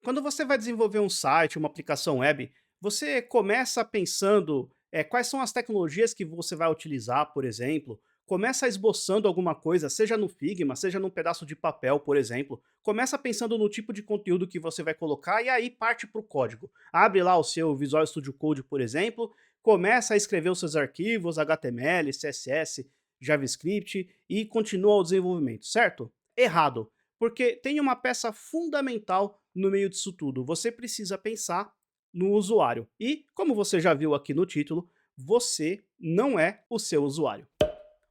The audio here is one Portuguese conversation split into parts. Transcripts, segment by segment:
Quando você vai desenvolver um site, uma aplicação web, você começa pensando quais são as tecnologias que você vai utilizar, por exemplo. Começa esboçando alguma coisa, seja no Figma, seja num pedaço de papel, por exemplo. Começa pensando no tipo de conteúdo que você vai colocar e aí parte para o código. Abre lá o seu Visual Studio Code, por exemplo, começa a escrever os seus arquivos HTML, CSS, JavaScript e continua o desenvolvimento, certo? Errado, porque tem uma peça fundamental no meio disso tudo. Você precisa pensar no usuário. E, como você já viu aqui no título, você não é o seu usuário.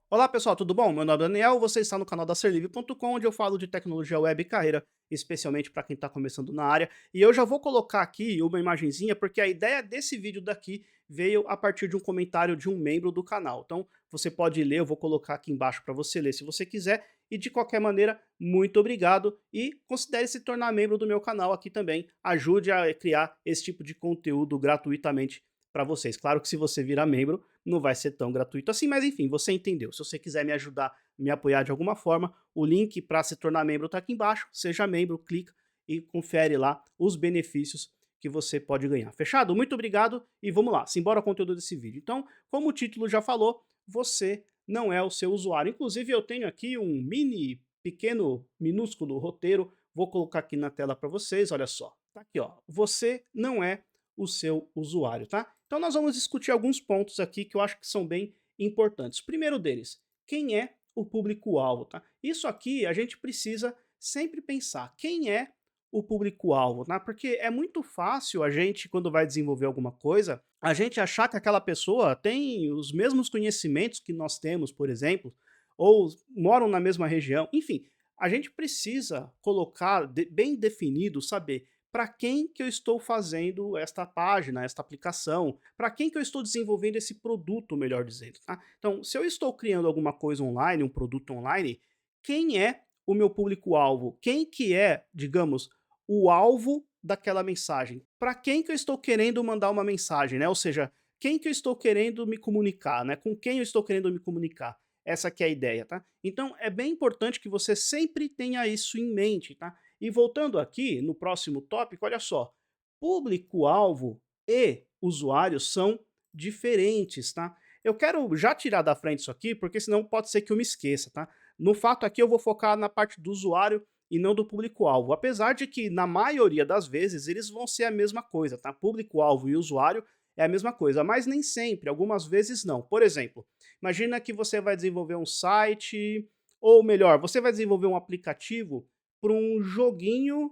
Olá pessoal, tudo bom? Meu nome é Daniel, você está no canal da Serlive.com, onde eu falo de tecnologia web e carreira, especialmente para quem está começando na área. E eu já vou colocar aqui uma imagenzinha, porque a ideia desse vídeo daqui veio a partir de um comentário de um membro do canal. Então você pode ler, eu vou colocar aqui embaixo para você ler se você quiser. E de qualquer maneira, muito obrigado e considere se tornar membro do meu canal aqui também. Ajude a criar esse tipo de conteúdo gratuitamente para vocês. Claro que se você virar membro, não vai ser tão gratuito assim, mas enfim, você entendeu. Se você quiser me ajudar, me apoiar de alguma forma, o link para se tornar membro está aqui embaixo. Seja membro, clica e confere lá os benefícios que você pode ganhar. Fechado? Muito obrigado e vamos lá, simbora ao conteúdo desse vídeo. Então, como o título já falou, você não é o seu usuário. Inclusive, eu tenho aqui um mini, pequeno, minúsculo roteiro. Vou colocar aqui na tela para vocês, olha só. Tá aqui, ó. Você não é o seu usuário, tá? Então nós vamos discutir alguns pontos aqui que eu acho que são bem importantes. O primeiro deles, quem é o público-alvo, tá? Isso aqui a gente precisa sempre pensar, quem é o público-alvo, tá? Porque é muito fácil a gente, quando vai desenvolver alguma coisa, a gente achar que aquela pessoa tem os mesmos conhecimentos que nós temos, por exemplo, ou moram na mesma região, enfim, a gente precisa colocar bem definido, saber para quem que eu estou fazendo esta página, esta aplicação, para quem que eu estou desenvolvendo esse produto, melhor dizendo, tá? Então, se eu estou criando alguma coisa online, um produto online, quem é o meu público-alvo? Quem que é, digamos, o alvo daquela mensagem? Para quem que eu estou querendo mandar uma mensagem, né? Ou seja, quem que eu estou querendo me comunicar, né? Com quem eu estou querendo me comunicar? Essa que é a ideia, tá? Então, é bem importante que você sempre tenha isso em mente, tá? E voltando aqui no próximo tópico, olha só, público-alvo e usuário são diferentes, tá? Eu quero já tirar da frente isso aqui, porque senão pode ser que eu me esqueça, tá? No fato aqui eu vou focar na parte do usuário e não do público-alvo, apesar de que na maioria das vezes eles vão ser a mesma coisa, tá? Público-alvo e usuário é a mesma coisa, mas nem sempre, algumas vezes não. Por exemplo, imagina que você vai desenvolver um site, ou melhor, você vai desenvolver um aplicativo para um joguinho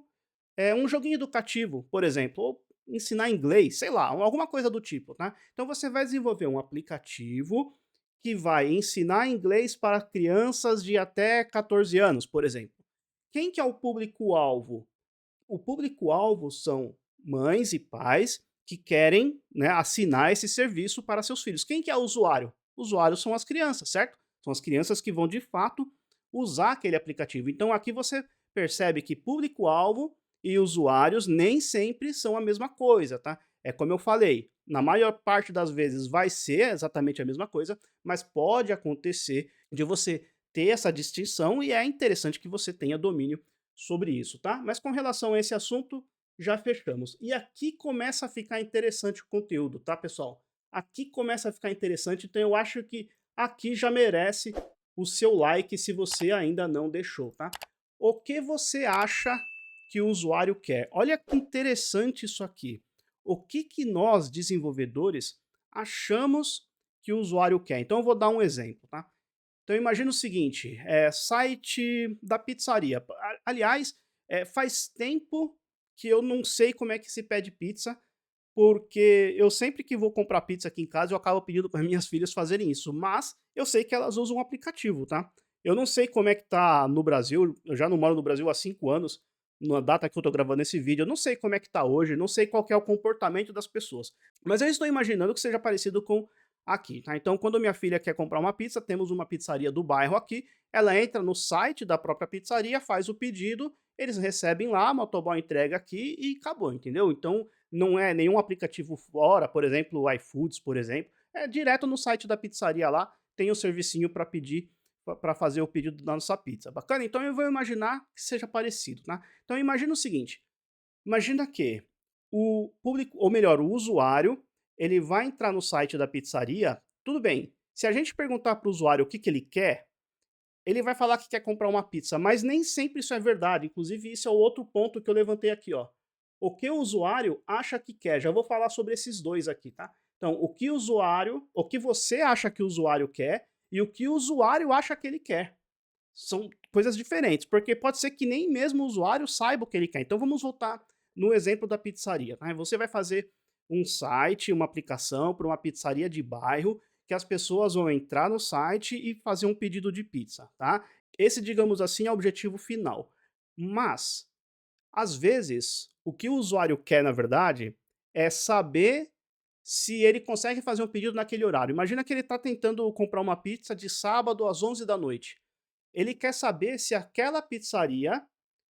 educativo, por exemplo, ou ensinar inglês, sei lá, alguma coisa do tipo, tá? Então você vai desenvolver um aplicativo que vai ensinar inglês para crianças de até 14 anos, por exemplo. Quem que é o público-alvo? O público-alvo são mães e pais que querem, né, assinar esse serviço para seus filhos. Quem que é o usuário? O usuário são as crianças, certo? São as crianças que vão de fato usar aquele aplicativo. Então aqui você percebe que público-alvo e usuários nem sempre são a mesma coisa, tá? É como eu falei, na maior parte das vezes vai ser exatamente a mesma coisa, mas pode acontecer de você ter essa distinção e é interessante que você tenha domínio sobre isso, tá? Mas com relação a esse assunto, já fechamos. E aqui começa a ficar interessante o conteúdo, tá, pessoal? Aqui começa a ficar interessante, então eu acho que aqui já merece o seu like se você ainda não deixou, tá? O que você acha que o usuário quer? Olha que interessante isso aqui. O que que nós, desenvolvedores, achamos que o usuário quer? Então eu vou dar um exemplo, tá? Então imagina o seguinte, site da pizzaria. Aliás, faz tempo que eu não sei como é que se pede pizza, porque eu sempre que vou comprar pizza aqui em casa, eu acabo pedindo para minhas filhas fazerem isso, mas eu sei que elas usam um aplicativo, tá. Eu não sei como é que tá no Brasil, eu já não moro no Brasil há 5 anos, na data que eu tô gravando esse vídeo, eu não sei como é que tá hoje, não sei qual que é o comportamento das pessoas, mas eu estou imaginando que seja parecido com aqui, tá. Então quando minha filha quer comprar uma pizza, temos uma pizzaria do bairro aqui, ela entra no site da própria pizzaria, faz o pedido, eles recebem lá, a motoboy entrega aqui e acabou, entendeu. Então não é nenhum aplicativo fora, por exemplo, o iFoods, por exemplo, é direto no site da pizzaria lá, tem o servicinho para pedir, para fazer o pedido da nossa pizza. Bacana? Então eu vou imaginar que seja parecido, tá? Então imagina o seguinte, Imagina que o público, ou melhor, o usuário, ele vai entrar no site da pizzaria, tudo bem. Se a gente perguntar para o usuário o que que ele quer, ele vai falar que quer comprar uma pizza, mas nem sempre isso é verdade. Inclusive, isso é o outro ponto que eu levantei aqui, ó. O que o usuário acha que quer. Já vou falar sobre esses dois aqui, tá? Então, o que você acha que o usuário quer e o que o usuário acha que ele quer. São coisas diferentes, porque pode ser que nem mesmo o usuário saiba o que ele quer. Então vamos voltar no exemplo da pizzaria, né? Você vai fazer um site, uma aplicação para uma pizzaria de bairro, que as pessoas vão entrar no site e fazer um pedido de pizza, tá? Esse, digamos assim, é o objetivo final. Mas, às vezes, o que o usuário quer, na verdade, é saber se ele consegue fazer um pedido naquele horário. Imagina que ele está tentando comprar uma pizza de sábado às 11 da noite. Ele quer saber se aquela pizzaria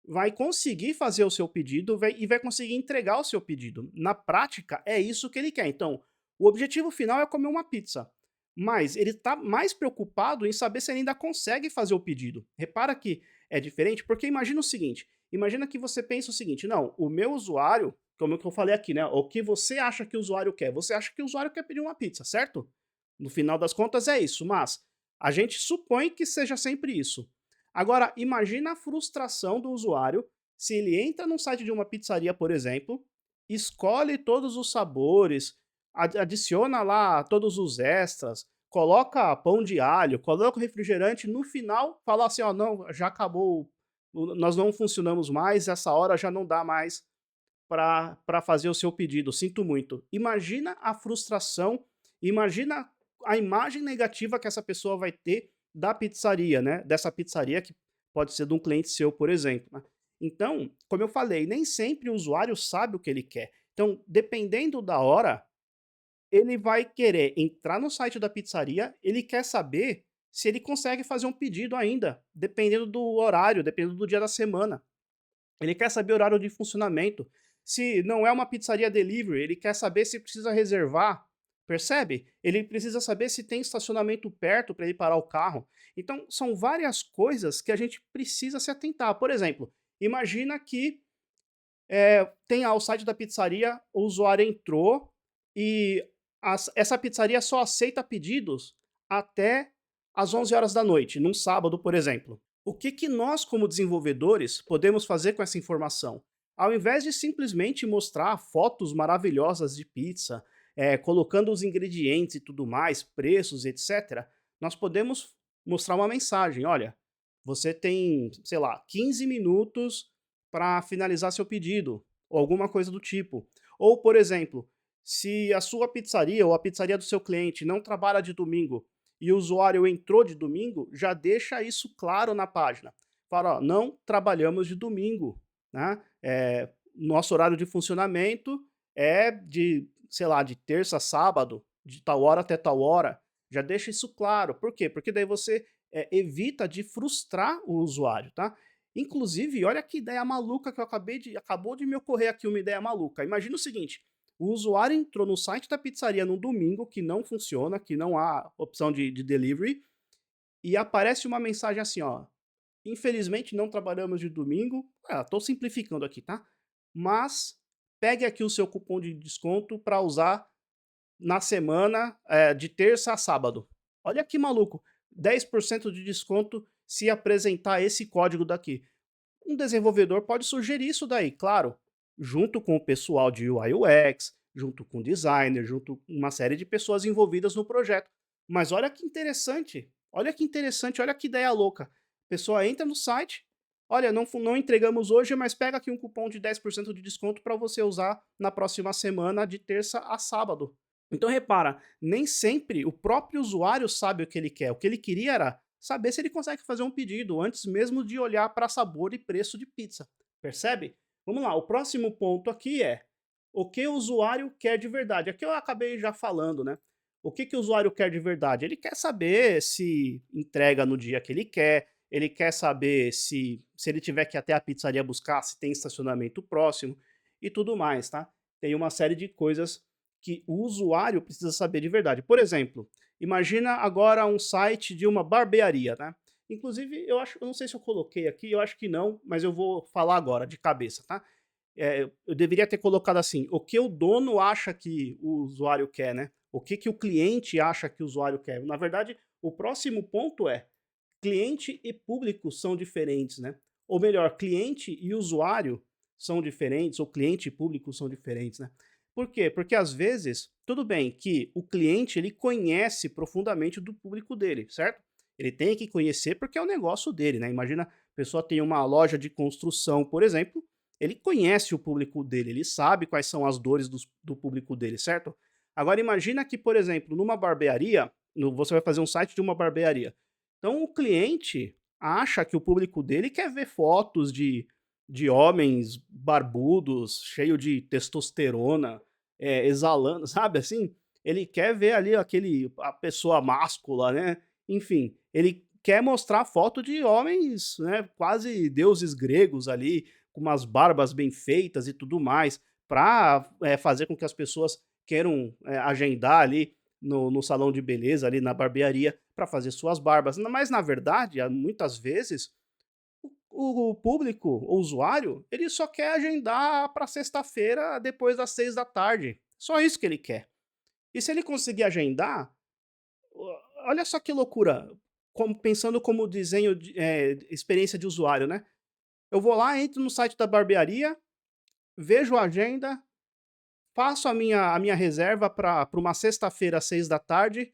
vai conseguir fazer o seu pedido e vai conseguir entregar o seu pedido. Na prática, é isso que ele quer. Então, o objetivo final é comer uma pizza. Mas ele está mais preocupado em saber se ele ainda consegue fazer o pedido. Repara que é diferente, porque imagina o seguinte: imagina que você pensa o seguinte, não, o meu usuário, como eu falei aqui, né? O que você acha que o usuário quer? Você acha que o usuário quer pedir uma pizza, certo? No final das contas é isso, mas a gente supõe que seja sempre isso. Agora, imagina a frustração do usuário se ele entra num site de uma pizzaria, por exemplo, escolhe todos os sabores, adiciona lá todos os extras, coloca pão de alho, coloca o refrigerante, no final fala assim, ó, não, já acabou, nós não funcionamos mais, essa hora já não dá mais para fazer o seu pedido, sinto muito. Imagina a frustração, imagina a imagem negativa que essa pessoa vai ter da pizzaria, né, dessa pizzaria que pode ser de um cliente seu, por exemplo, né. Então, como eu falei, nem sempre o usuário sabe o que ele quer. Então, dependendo da hora, ele vai querer entrar no site da pizzaria, ele quer saber se ele consegue fazer um pedido ainda, dependendo do horário, dependendo do dia da semana. Ele quer saber o horário de funcionamento. Se não é uma pizzaria delivery, ele quer saber se precisa reservar, percebe? Ele precisa saber se tem estacionamento perto para ele parar o carro. Então, são várias coisas que a gente precisa se atentar. Por exemplo, imagina que tem o site da pizzaria, o usuário entrou e essa pizzaria só aceita pedidos até às 11 horas da noite, num sábado, por exemplo. O que que nós, como desenvolvedores, podemos fazer com essa informação? Ao invés de simplesmente mostrar fotos maravilhosas de pizza, colocando os ingredientes e tudo mais, preços, etc., nós podemos mostrar uma mensagem. Olha, você tem, sei lá, 15 minutos para finalizar seu pedido, ou alguma coisa do tipo. Ou, por exemplo, se a sua pizzaria ou a pizzaria do seu cliente não trabalha de domingo e o usuário entrou de domingo, já deixa isso claro na página. Fala, ó, não trabalhamos de domingo, né? Nosso horário de funcionamento é de, sei lá, de terça a sábado, de tal hora até tal hora. Já deixa isso claro. Por quê? Porque daí você evita de frustrar o usuário, tá? Inclusive, olha que ideia maluca que acabou de me ocorrer aqui uma ideia maluca. Imagina o seguinte: o usuário entrou no site da pizzaria no domingo, que não funciona, que não há opção de delivery, e aparece uma mensagem assim, ó: "Infelizmente não trabalhamos de domingo", tô simplificando aqui, tá? "Mas pegue aqui o seu cupom de desconto para usar na semana, de terça a sábado". Olha que maluco, 10% de desconto se apresentar esse código daqui. Um desenvolvedor pode sugerir isso daí, claro, junto com o pessoal de UI UX, junto com o designer, junto com uma série de pessoas envolvidas no projeto. Mas olha que interessante, olha que ideia louca. A pessoa entra no site, olha, não entregamos hoje, mas pega aqui um cupom de 10% de desconto para você usar na próxima semana, de terça a sábado. Então repara, nem sempre o próprio usuário sabe o que ele quer. O que ele queria era saber se ele consegue fazer um pedido antes mesmo de olhar para sabor e preço de pizza. Percebe? Vamos lá, o próximo ponto aqui é o que o usuário quer de verdade. Aqui eu acabei já falando, né? O que, que o usuário quer de verdade? Ele quer saber se entrega no dia que ele quer saber se ele tiver que ir até a pizzaria buscar, se tem estacionamento próximo e tudo mais, tá? Tem uma série de coisas que o usuário precisa saber de verdade. Por exemplo, imagina agora um site de uma barbearia, né? Inclusive, eu não sei se eu coloquei aqui, eu acho que não, mas eu vou falar agora de cabeça, tá? eu deveria ter colocado assim, o que o dono acha que o usuário quer, né? O que que o cliente acha que o usuário quer. Na verdade, o próximo ponto é, cliente e público são diferentes, né? Ou melhor, cliente e usuário são diferentes, ou cliente e público são diferentes, né? Por quê? Porque às vezes, tudo bem que o cliente ele conhece profundamente do público dele, certo? Ele tem que conhecer porque é o negócio dele, né? Imagina, a pessoa tem uma loja de construção, por exemplo, ele conhece o público dele, ele sabe quais são as dores do público dele, certo? Agora imagina que, por exemplo, numa barbearia, você vai fazer um site de uma barbearia. Então o cliente acha que o público dele quer ver fotos de homens barbudos, cheio de testosterona, exalando, sabe assim? Ele quer ver ali a pessoa máscula, né? Enfim, ele quer mostrar foto de homens, né, quase deuses gregos ali, com umas barbas bem feitas e tudo mais, para fazer com que as pessoas queiram agendar ali no salão de beleza, ali na barbearia, para fazer suas barbas. Mas na verdade, muitas vezes, o público, o usuário, ele só quer agendar para sexta-feira depois das 6 da tarde. Só isso que ele quer. E se ele conseguir agendar, olha só que loucura, pensando como desenho experiência de usuário, né? Eu vou lá, entro no site da barbearia, vejo a agenda, faço a minha reserva para uma sexta-feira às 6 da tarde,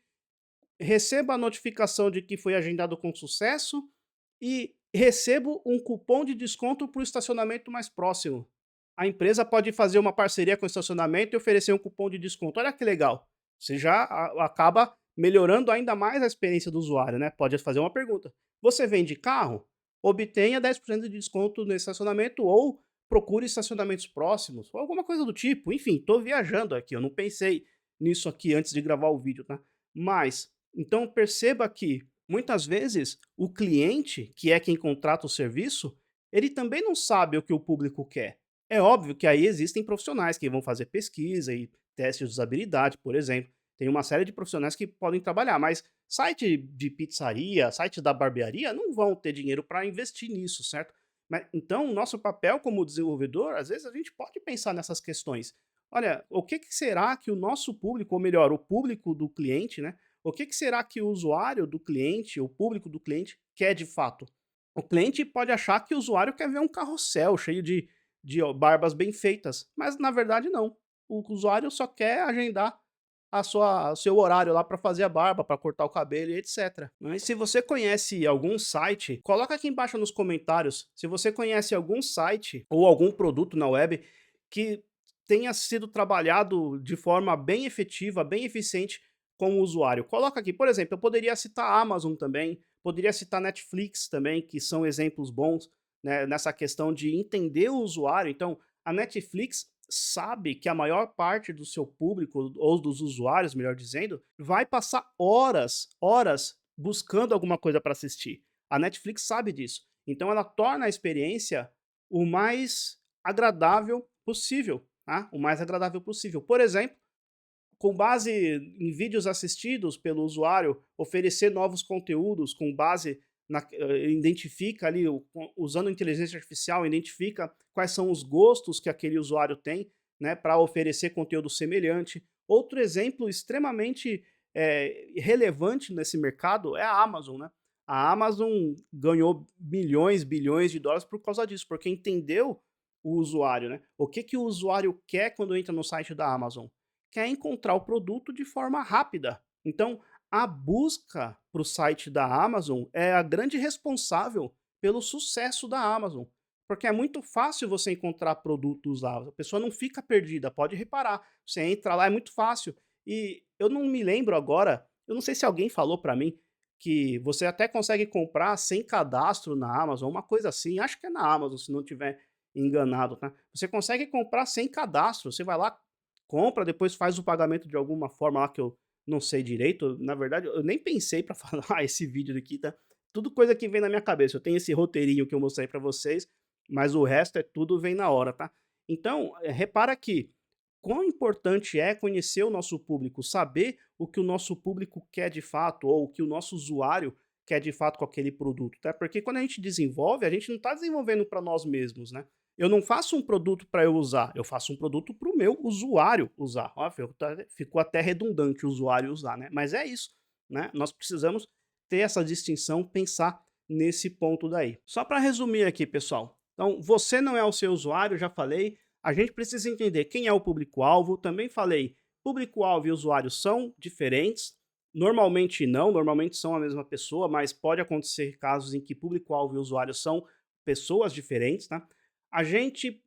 recebo a notificação de que foi agendado com sucesso e recebo um cupom de desconto para o estacionamento mais próximo. A empresa pode fazer uma parceria com o estacionamento e oferecer um cupom de desconto. Olha que legal. Você já acaba melhorando ainda mais a experiência do usuário, né? Pode fazer uma pergunta. Você vende carro? Obtenha 10% de desconto no estacionamento ou procure estacionamentos próximos, ou alguma coisa do tipo. Enfim, estou viajando aqui, eu não pensei nisso aqui antes de gravar o vídeo, tá? Mas, então perceba que muitas vezes o cliente, que é quem contrata o serviço, ele também não sabe o que o público quer. É óbvio que aí existem profissionais que vão fazer pesquisa e teste de usabilidade, por exemplo. Tem uma série de profissionais que podem trabalhar, mas site de pizzaria, site da barbearia não vão ter dinheiro para investir nisso, certo? Mas, então, o nosso papel como desenvolvedor, às vezes a gente pode pensar nessas questões. Olha, o que, que será que o nosso público, ou melhor, o público do cliente, né? O que, que será que o usuário do cliente, o público do cliente, quer de fato? O cliente pode achar que o usuário quer ver um carrossel cheio de barbas bem feitas, mas na verdade não. O usuário só quer agendar o seu horário lá para fazer a barba, para cortar o cabelo e etc. Mas se você conhece algum site, coloca aqui embaixo nos comentários se você conhece algum site ou algum produto na web que tenha sido trabalhado de forma bem efetiva, bem eficiente com o usuário. Coloca aqui, por exemplo, eu poderia citar a Amazon também, poderia citar Netflix também, que são exemplos bons, né, nessa questão de entender o usuário. Então, a Netflix sabe que a maior parte do seu público, ou dos usuários, melhor dizendo, vai passar horas, horas buscando alguma coisa para assistir. A Netflix sabe disso. Então ela torna a experiência o mais agradável possível, tá? O mais agradável possível. Por exemplo, com base em vídeos assistidos pelo usuário, oferecer novos conteúdos com base identifica ali, usando inteligência artificial, identifica quais são os gostos que aquele usuário tem, né, para oferecer conteúdo semelhante. Outro exemplo extremamente relevante nesse mercado é a Amazon, né? A Amazon ganhou milhões, bilhões de dólares por causa disso, porque entendeu o usuário, né? O que que o usuário quer quando entra no site da Amazon? Quer encontrar o produto de forma rápida. Então, a busca para o site da Amazon é a grande responsável pelo sucesso da Amazon, porque é muito fácil você encontrar produtos lá, a pessoa não fica perdida, pode reparar, você entra lá, é muito fácil. E eu não me lembro agora, eu não sei se alguém falou para mim, que você até consegue comprar sem cadastro na Amazon, uma coisa assim, acho que é na Amazon, se não tiver enganado, tá? Você consegue comprar sem cadastro, você vai lá, compra, depois faz o pagamento de alguma forma lá que eu não sei direito. Na verdade, eu nem pensei pra falar esse vídeo aqui, tá? Tudo coisa que vem na minha cabeça. Eu tenho esse roteirinho que eu mostrei pra vocês, mas o resto é tudo vem na hora, tá? Então, repara que quão importante é conhecer o nosso público, saber o que o nosso público quer de fato, ou o que o nosso usuário quer de fato com aquele produto, tá? Porque quando a gente desenvolve, a gente não está desenvolvendo para nós mesmos, né? Eu não faço um produto para eu usar, eu faço um produto para o meu usuário usar. Ó, ficou até redundante o usuário usar, né? Mas é isso, né? Nós precisamos ter essa distinção, pensar nesse ponto daí. Só para resumir aqui, pessoal. Então, você não é o seu usuário, já falei. A gente precisa entender quem é o público-alvo. Também falei, público-alvo e usuário são diferentes. Normalmente não, normalmente são a mesma pessoa, mas pode acontecer casos em que público-alvo e usuário são pessoas diferentes, tá? A gente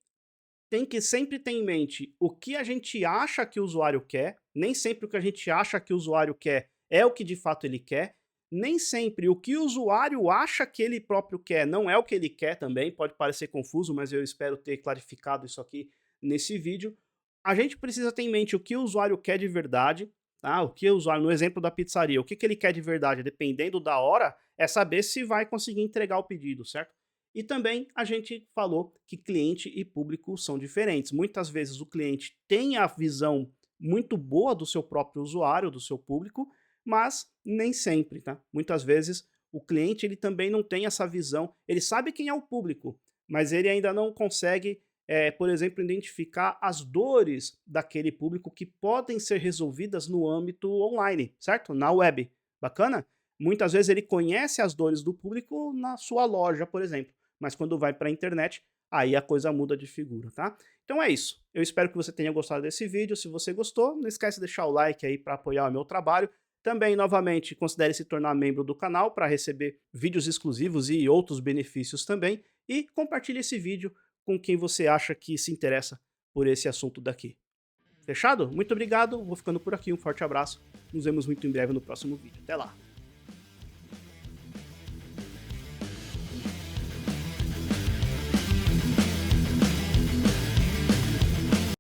tem que sempre ter em mente o que a gente acha que o usuário quer, nem sempre o que a gente acha que o usuário quer é o que de fato ele quer, nem sempre o que o usuário acha que ele próprio quer não é o que ele quer também, pode parecer confuso, mas eu espero ter clarificado isso aqui nesse vídeo. A gente precisa ter em mente o que o usuário quer de verdade, tá? O que o usuário, no exemplo da pizzaria, o que que ele quer de verdade, dependendo da hora, é saber se vai conseguir entregar o pedido, certo? E também a gente falou que cliente e público são diferentes. Muitas vezes o cliente tem a visão muito boa do seu próprio usuário, do seu público, mas nem sempre, tá? Muitas vezes o cliente ele também não tem essa visão, ele sabe quem é o público, mas ele ainda não consegue, por exemplo, identificar as dores daquele público que podem ser resolvidas no âmbito online, certo? Na web. Bacana? Muitas vezes ele conhece as dores do público na sua loja, por exemplo, mas quando vai para a internet, aí a coisa muda de figura, tá? Então é isso. Eu espero que você tenha gostado desse vídeo. Se você gostou, não esquece de deixar o like aí para apoiar o meu trabalho. Também, novamente, considere se tornar membro do canal para receber vídeos exclusivos e outros benefícios também. E compartilhe esse vídeo com quem você acha que se interessa por esse assunto daqui. Fechado? Muito obrigado, vou ficando por aqui, um forte abraço. Nos vemos muito em breve no próximo vídeo. Até lá!